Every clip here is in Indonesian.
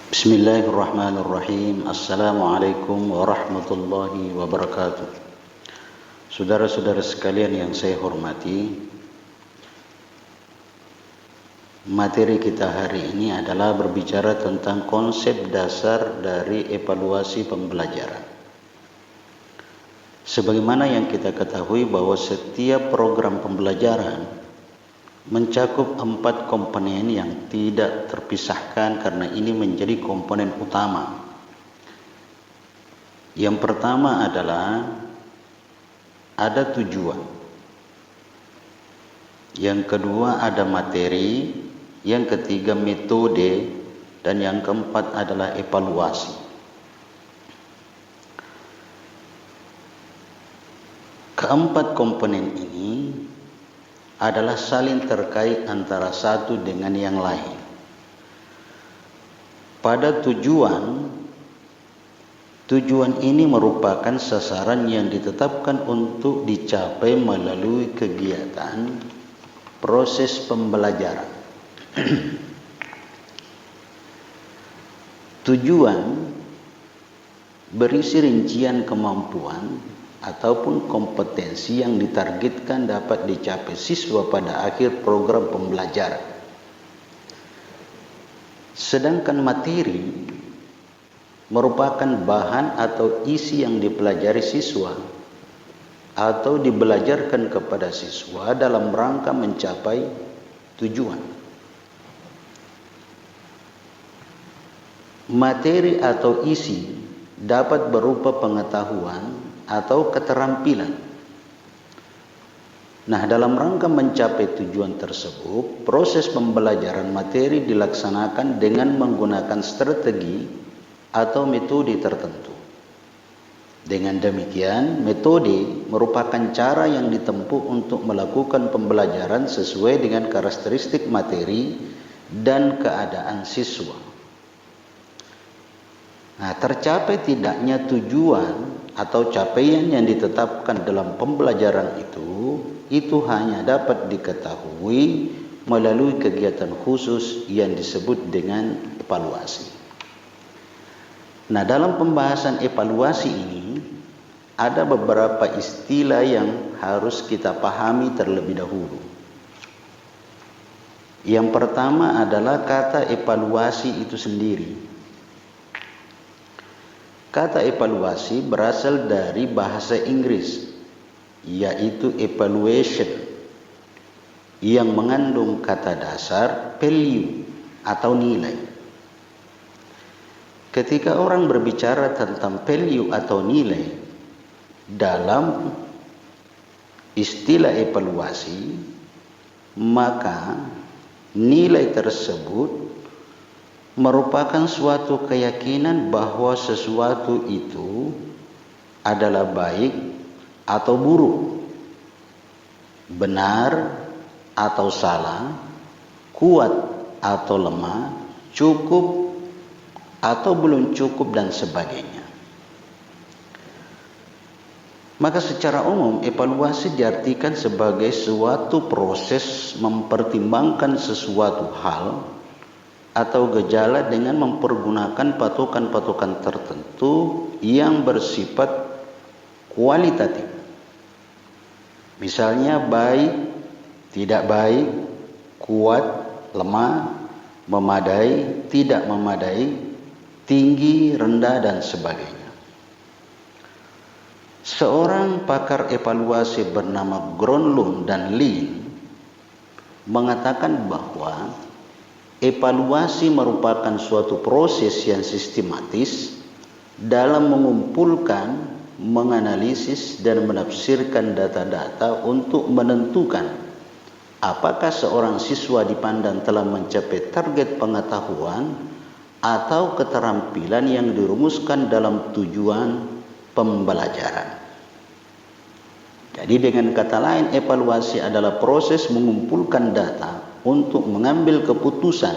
Bismillahirrahmanirrahim. Assalamualaikum warahmatullahi wabarakatuh. Saudara-saudara sekalian yang saya hormati, materi kita hari ini adalah berbicara tentang konsep dasar dari evaluasi pembelajaran. Sebagaimana yang kita ketahui bahwa setiap program pembelajaran mencakup 4 komponen yang tidak terpisahkan karena ini menjadi komponen utama. Yang pertama adalah ada tujuan. Yang kedua ada materi, yang ketiga metode, dan yang keempat adalah evaluasi. Keempat komponen ini adalah saling terkait antara satu dengan yang lain. Pada tujuan ini merupakan sasaran yang ditetapkan untuk dicapai melalui kegiatan proses pembelajaran. Tujuan berisi rincian kemampuan ataupun kompetensi yang ditargetkan dapat dicapai siswa pada akhir program pembelajaran. Sedangkan materi merupakan bahan atau isi yang dipelajari siswa atau dibelajarkan kepada siswa dalam rangka mencapai tujuan. Materi atau isi dapat berupa pengetahuan atau keterampilan. Nah, dalam rangka mencapai tujuan tersebut, proses pembelajaran materi dilaksanakan dengan menggunakan strategi atau metode tertentu. Dengan demikian, metode merupakan cara yang ditempuh untuk melakukan pembelajaran sesuai dengan karakteristik materi dan keadaan siswa. Nah, tercapai tidaknya tujuan atau capaian yang ditetapkan dalam pembelajaran itu hanya dapat diketahui melalui kegiatan khusus yang disebut dengan evaluasi. Nah, dalam pembahasan evaluasi ini ada beberapa istilah yang harus kita pahami terlebih dahulu. Yang pertama adalah kata evaluasi itu sendiri. Kata evaluasi berasal dari bahasa Inggris, yaitu evaluation, yang mengandung kata dasar value atau nilai. Ketika orang berbicara tentang value atau nilai dalam istilah evaluasi, maka nilai tersebut merupakan suatu keyakinan bahwa sesuatu itu adalah baik atau buruk, benar atau salah, kuat atau lemah, cukup atau belum cukup, dan sebagainya. Maka secara umum evaluasi diartikan sebagai suatu proses mempertimbangkan sesuatu hal atau gejala dengan mempergunakan patokan-patokan tertentu yang bersifat kualitatif. Misalnya baik, tidak baik, kuat, lemah, memadai, tidak memadai, tinggi, rendah, dan sebagainya. Seorang pakar evaluasi bernama Gronlund dan Lin mengatakan bahwa evaluasi merupakan suatu proses yang sistematis dalam mengumpulkan, menganalisis, dan menafsirkan data-data untuk menentukan apakah seorang siswa dipandang telah mencapai target pengetahuan atau keterampilan yang dirumuskan dalam tujuan pembelajaran. Jadi dengan kata lain, evaluasi adalah proses mengumpulkan data untuk mengambil keputusan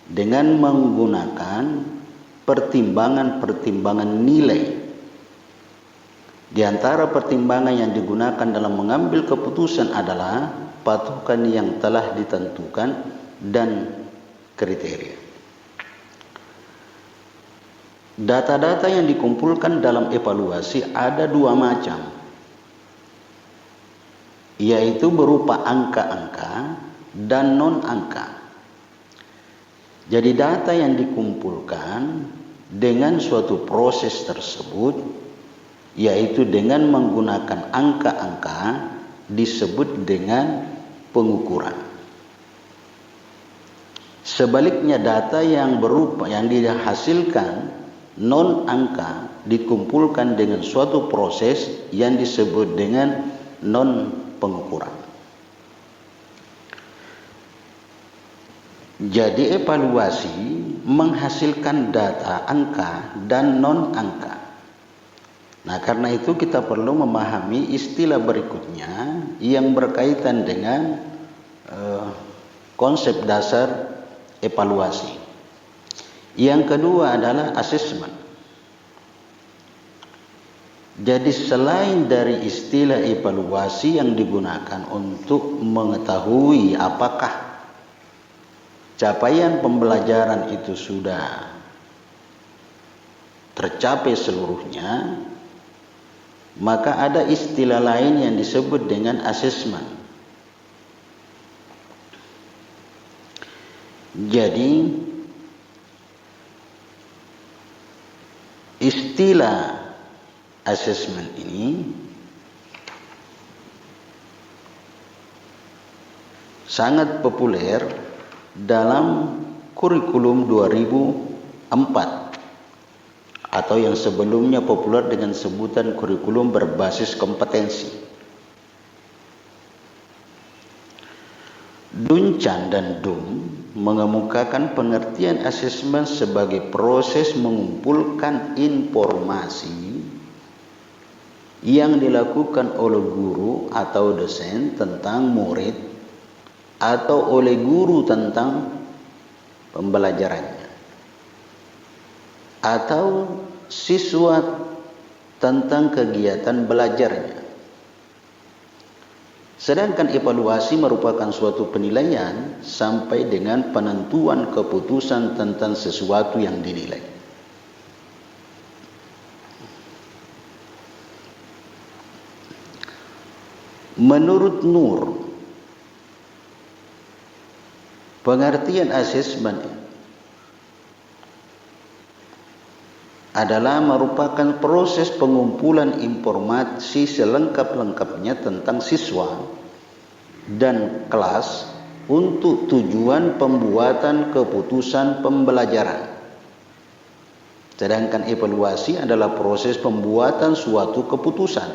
dengan menggunakan pertimbangan-pertimbangan nilai. Di antara pertimbangan yang digunakan dalam mengambil keputusan adalah patokan yang telah ditentukan dan kriteria. Data-data yang dikumpulkan dalam evaluasi ada dua macam, yaitu berupa angka-angka dan non-angka. Jadi data yang dikumpulkan dengan suatu proses tersebut, yaitu dengan menggunakan angka-angka, disebut dengan pengukuran. Sebaliknya data yang dihasilkan non-angka dikumpulkan dengan suatu proses yang disebut dengan non-pengukuran. Jadi evaluasi menghasilkan data angka dan non-angka. Nah, karena itu kita perlu memahami istilah berikutnya yang berkaitan dengan konsep dasar evaluasi. Yang kedua adalah asesmen. Jadi selain dari istilah evaluasi yang digunakan untuk mengetahui apakah capaian pembelajaran itu sudah tercapai seluruhnya, maka ada istilah lain yang disebut dengan asesmen. Jadi istilah asesmen ini sangat populer dalam kurikulum 2004 atau yang sebelumnya populer dengan sebutan kurikulum berbasis kompetensi. Duncan dan Dum mengemukakan pengertian asesmen sebagai proses mengumpulkan informasi yang dilakukan oleh guru atau dosen tentang murid atau oleh guru tentang pembelajarannya atau siswa tentang kegiatan belajarnya. Sedangkan evaluasi merupakan suatu penilaian sampai dengan penentuan keputusan tentang sesuatu yang dinilai. Menurut Nur, pengertian asesmen adalah merupakan proses pengumpulan informasi selengkap-lengkapnya tentang siswa dan kelas untuk tujuan pembuatan keputusan pembelajaran. Sedangkan evaluasi adalah proses pembuatan suatu keputusan,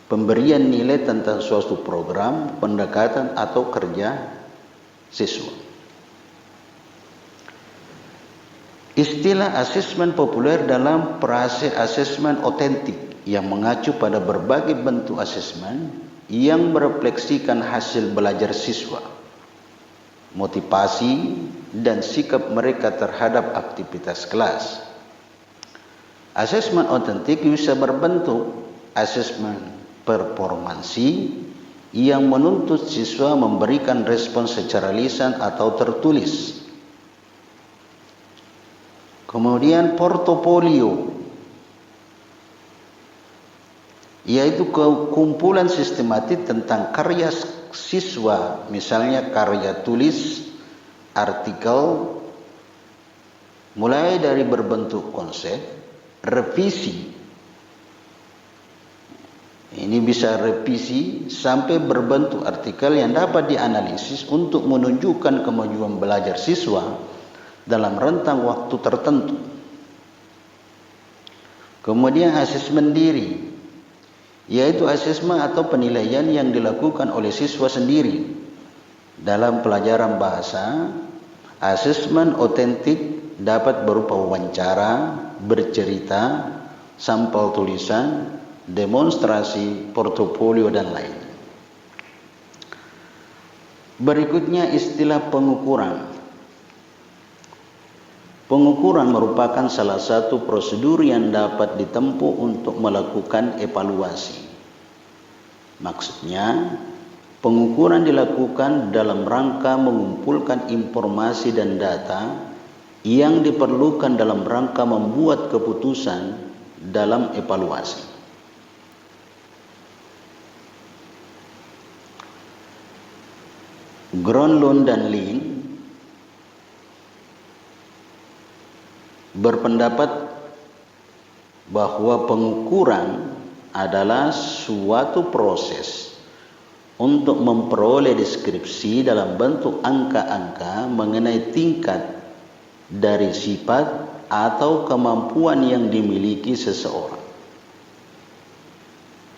pemberian nilai tentang suatu program, pendekatan atau kerja siswa. Istilah asesmen populer dalam frase asesmen otentik yang mengacu pada berbagai bentuk asesmen yang merefleksikan hasil belajar siswa, motivasi dan sikap mereka terhadap aktivitas kelas. Asesmen otentik bisa berbentuk asesmen performansi yang menuntut siswa memberikan respon secara lisan atau tertulis. Kemudian portofolio, yaitu kumpulan sistematik tentang karya siswa, misalnya karya tulis, artikel, mulai dari berbentuk konsep, revisi. Ini bisa revisi sampai berbentuk artikel yang dapat dianalisis untuk menunjukkan kemajuan belajar siswa dalam rentang waktu tertentu. Kemudian asesmen diri, yaitu asesmen atau penilaian yang dilakukan oleh siswa sendiri. Dalam pelajaran bahasa, asesmen otentik dapat berupa wawancara, bercerita, sampel tulisan, demonstrasi, portofolio, dan lain. Berikutnya istilah pengukuran. Pengukuran merupakan salah satu prosedur yang dapat ditempuh untuk melakukan evaluasi. Maksudnya, pengukuran dilakukan dalam rangka mengumpulkan informasi dan data yang diperlukan dalam rangka membuat keputusan dalam evaluasi. Gronlund dan Lin berpendapat bahwa pengukuran adalah suatu proses untuk memperoleh deskripsi dalam bentuk angka-angka mengenai tingkat dari sifat atau kemampuan yang dimiliki seseorang.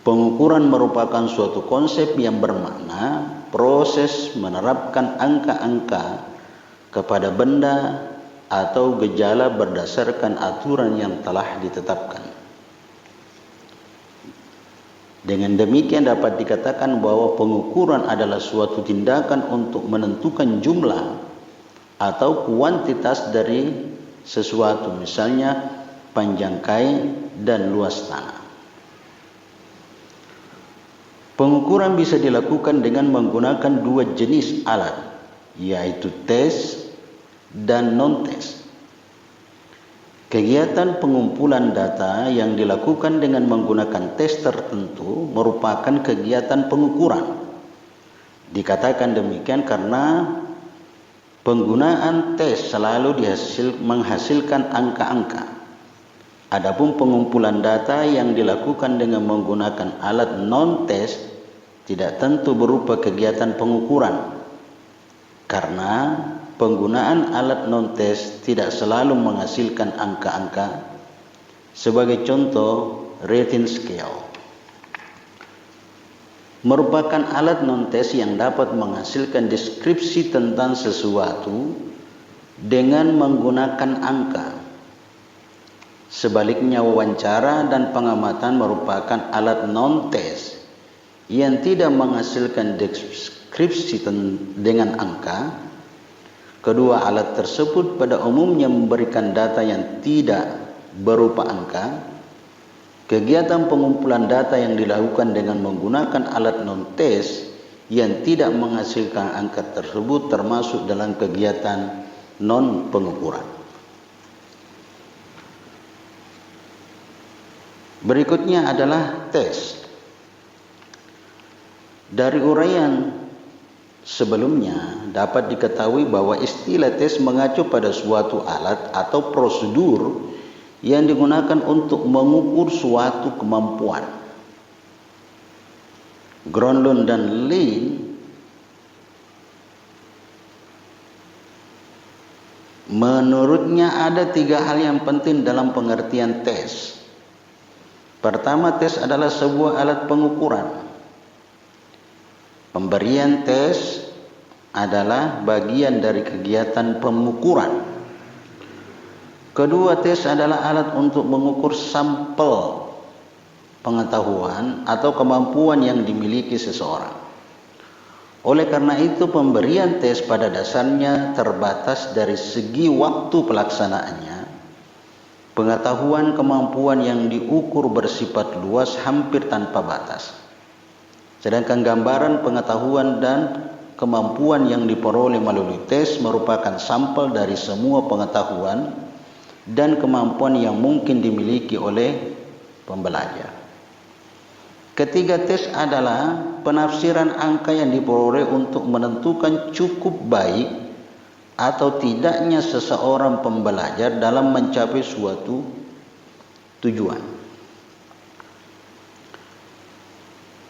Pengukuran merupakan suatu konsep yang bermakna proses menerapkan angka-angka kepada benda atau gejala berdasarkan aturan yang telah ditetapkan. Dengan demikian dapat dikatakan bahwa pengukuran adalah suatu tindakan untuk menentukan jumlah atau kuantitas dari sesuatu, misalnya panjang kain dan luas tanah. Pengukuran bisa dilakukan dengan menggunakan dua jenis alat, yaitu tes dan non-tes. Kegiatan pengumpulan data yang dilakukan dengan menggunakan tes tertentu merupakan kegiatan pengukuran. Dikatakan demikian karena penggunaan tes selalu menghasilkan angka-angka. Adapun pengumpulan data yang dilakukan dengan menggunakan alat non-tes tidak tentu berupa kegiatan pengukuran, karena penggunaan alat non-tes tidak selalu menghasilkan angka-angka. Sebagai contoh, rating scale merupakan alat non-tes yang dapat menghasilkan deskripsi tentang sesuatu dengan menggunakan angka. Sebaliknya, wawancara dan pengamatan merupakan alat non-tes yang tidak menghasilkan deskripsi dengan angka. Kedua alat tersebut pada umumnya memberikan data yang tidak berupa angka. Kegiatan pengumpulan data yang dilakukan dengan menggunakan alat non-tes yang tidak menghasilkan angka tersebut termasuk dalam kegiatan non-pengukuran. Berikutnya adalah tes. Dari uraian sebelumnya dapat diketahui bahwa istilah tes mengacu pada suatu alat atau prosedur yang digunakan untuk mengukur suatu kemampuan. Gronlund dan Lin menurutnya ada 3 hal yang penting dalam pengertian tes. Pertama, tes adalah sebuah alat pengukuran. Pemberian tes adalah bagian dari kegiatan pengukuran. Kedua, tes adalah alat untuk mengukur sampel pengetahuan atau kemampuan yang dimiliki seseorang. Oleh karena itu, pemberian tes pada dasarnya terbatas dari segi waktu pelaksanaannya. Pengetahuan kemampuan yang diukur bersifat luas hampir tanpa batas. Sedangkan gambaran pengetahuan dan kemampuan yang diperoleh melalui tes merupakan sampel dari semua pengetahuan dan kemampuan yang mungkin dimiliki oleh pembelajar. Ketiga, tes adalah penafsiran angka yang diperoleh untuk menentukan cukup baik atau tidaknya seseorang pembelajar dalam mencapai suatu tujuan.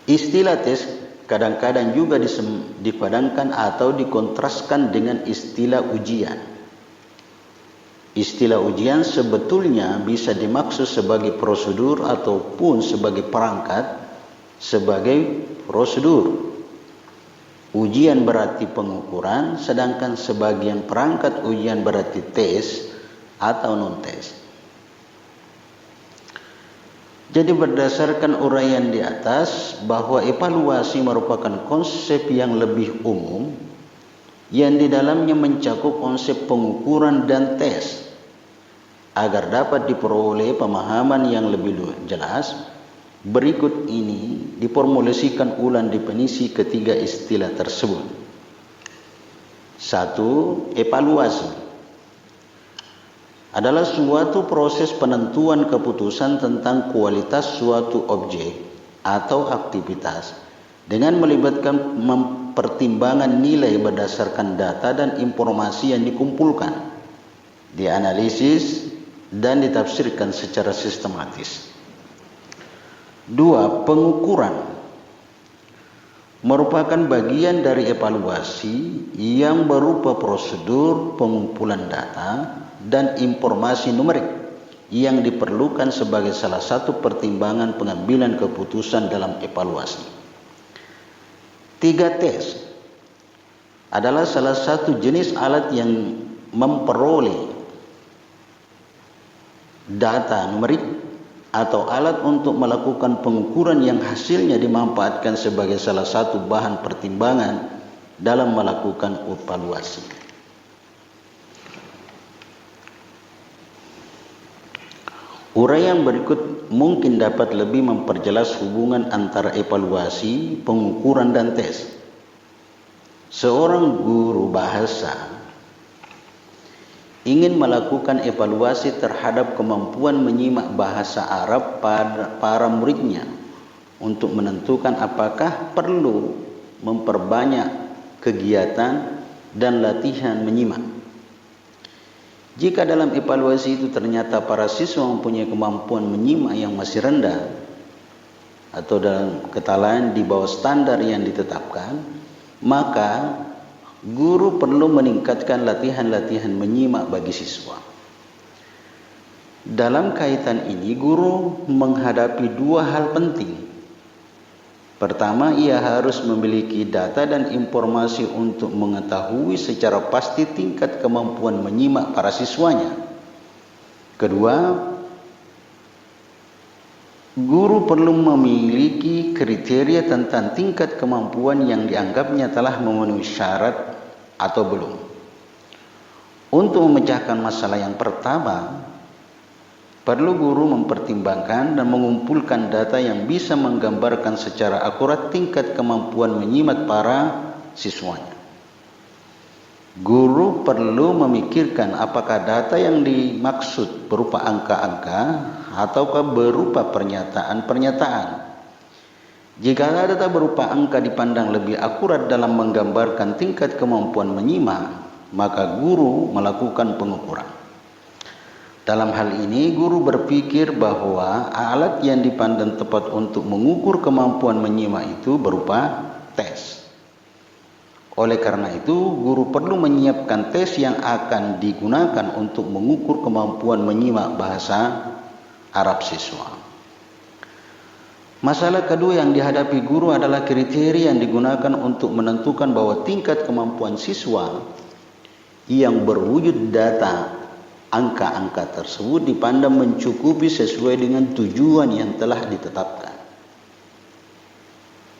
Istilah tes kadang-kadang juga dipadankan atau dikontraskan dengan istilah ujian. Istilah ujian sebetulnya bisa dimaksud sebagai prosedur ataupun sebagai perangkat. Sebagai prosedur, ujian berarti pengukuran, sedangkan sebagian perangkat ujian berarti tes atau non-tes. Jadi berdasarkan uraian di atas bahwa evaluasi merupakan konsep yang lebih umum yang di dalamnya mencakup konsep pengukuran dan tes. Agar dapat diperoleh pemahaman yang lebih jelas, berikut ini diformulasikan ulang definisi ketiga istilah tersebut. 1. Evaluasi. adalah suatu proses penentuan keputusan tentang kualitas suatu objek atau aktivitas dengan melibatkan pertimbangan nilai berdasarkan data dan informasi yang dikumpulkan, dianalisis, dan ditafsirkan secara sistematis. 2. Pengukuran merupakan bagian dari evaluasi yang berupa prosedur pengumpulan data dan informasi numerik yang diperlukan sebagai salah satu pertimbangan pengambilan keputusan dalam evaluasi. 3. Tes adalah salah satu jenis alat yang memperoleh data numerik atau alat untuk melakukan pengukuran yang hasilnya dimanfaatkan sebagai salah satu bahan pertimbangan dalam melakukan evaluasi. Uraian berikut mungkin dapat lebih memperjelas hubungan antara evaluasi, pengukuran, dan tes. Seorang guru bahasa ingin melakukan evaluasi terhadap kemampuan menyimak bahasa Arab pada para muridnya untuk menentukan apakah perlu memperbanyak kegiatan dan latihan menyimak. Jika dalam evaluasi itu ternyata para siswa mempunyai kemampuan menyimak yang masih rendah atau dalam kata lain di bawah standar yang ditetapkan, maka guru perlu meningkatkan latihan-latihan menyimak bagi siswa. Dalam kaitan ini, guru menghadapi dua hal penting. Pertama, ia harus memiliki data dan informasi untuk mengetahui secara pasti tingkat kemampuan menyimak para siswanya. Kedua, guru perlu memiliki kriteria tentang tingkat kemampuan yang dianggapnya telah memenuhi syarat atau belum. Untuk memecahkan masalah yang pertama, perlu guru mempertimbangkan dan mengumpulkan data yang bisa menggambarkan secara akurat tingkat kemampuan menyimak para siswanya. Guru perlu memikirkan apakah data yang dimaksud berupa angka-angka ataukah berupa pernyataan-pernyataan. Jika data berupa angka dipandang lebih akurat dalam menggambarkan tingkat kemampuan menyimak, maka guru melakukan pengukuran. Dalam hal ini, guru berpikir bahwa alat yang dipandang tepat untuk mengukur kemampuan menyimak itu berupa tes. Oleh karena itu, guru perlu menyiapkan tes yang akan digunakan untuk mengukur kemampuan menyimak bahasa Arab siswa. Masalah kedua yang dihadapi guru adalah kriteria yang digunakan untuk menentukan bahwa tingkat kemampuan siswa yang berwujud data angka-angka tersebut dipandang mencukupi sesuai dengan tujuan yang telah ditetapkan.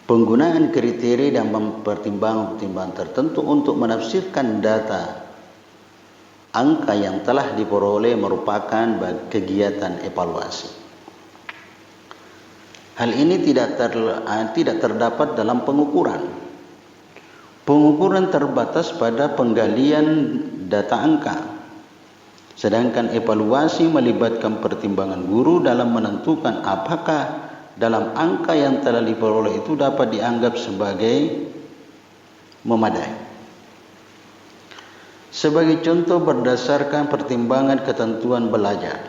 Penggunaan kriteria dan pertimbangan-pertimbangan tertentu untuk menafsirkan data angka yang telah diperoleh merupakan kegiatan evaluasi. Hal ini tidak terdapat dalam pengukuran. Pengukuran terbatas pada penggalian data angka. Sedangkan evaluasi melibatkan pertimbangan guru dalam menentukan apakah dalam angka yang telah diperoleh itu dapat dianggap sebagai memadai. Sebagai contoh, berdasarkan pertimbangan ketentuan belajar,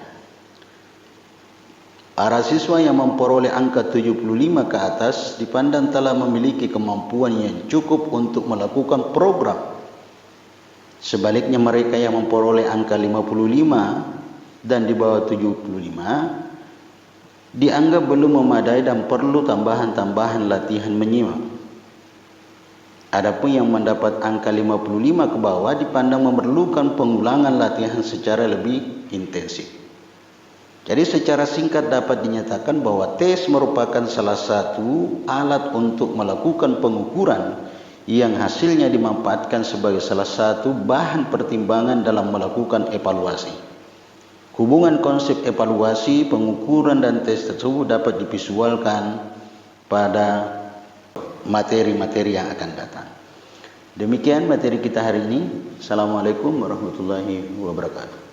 para siswa yang memperoleh angka 75 ke atas dipandang telah memiliki kemampuan yang cukup untuk melakukan program. Sebaliknya, mereka yang memperoleh angka 55 dan di bawah 75 dianggap belum memadai dan perlu tambahan latihan menyimak. Adapun yang mendapat angka 55 ke bawah dipandang memerlukan pengulangan latihan secara lebih intensif. Jadi secara singkat dapat dinyatakan bahwa tes merupakan salah satu alat untuk melakukan pengukuran yang hasilnya dimanfaatkan sebagai salah satu bahan pertimbangan dalam melakukan evaluasi. Hubungan konsep evaluasi, pengukuran, dan tes tersebut dapat divisualkan pada materi-materi yang akan datang. Demikian materi kita hari ini. Assalamualaikum warahmatullahi wabarakatuh.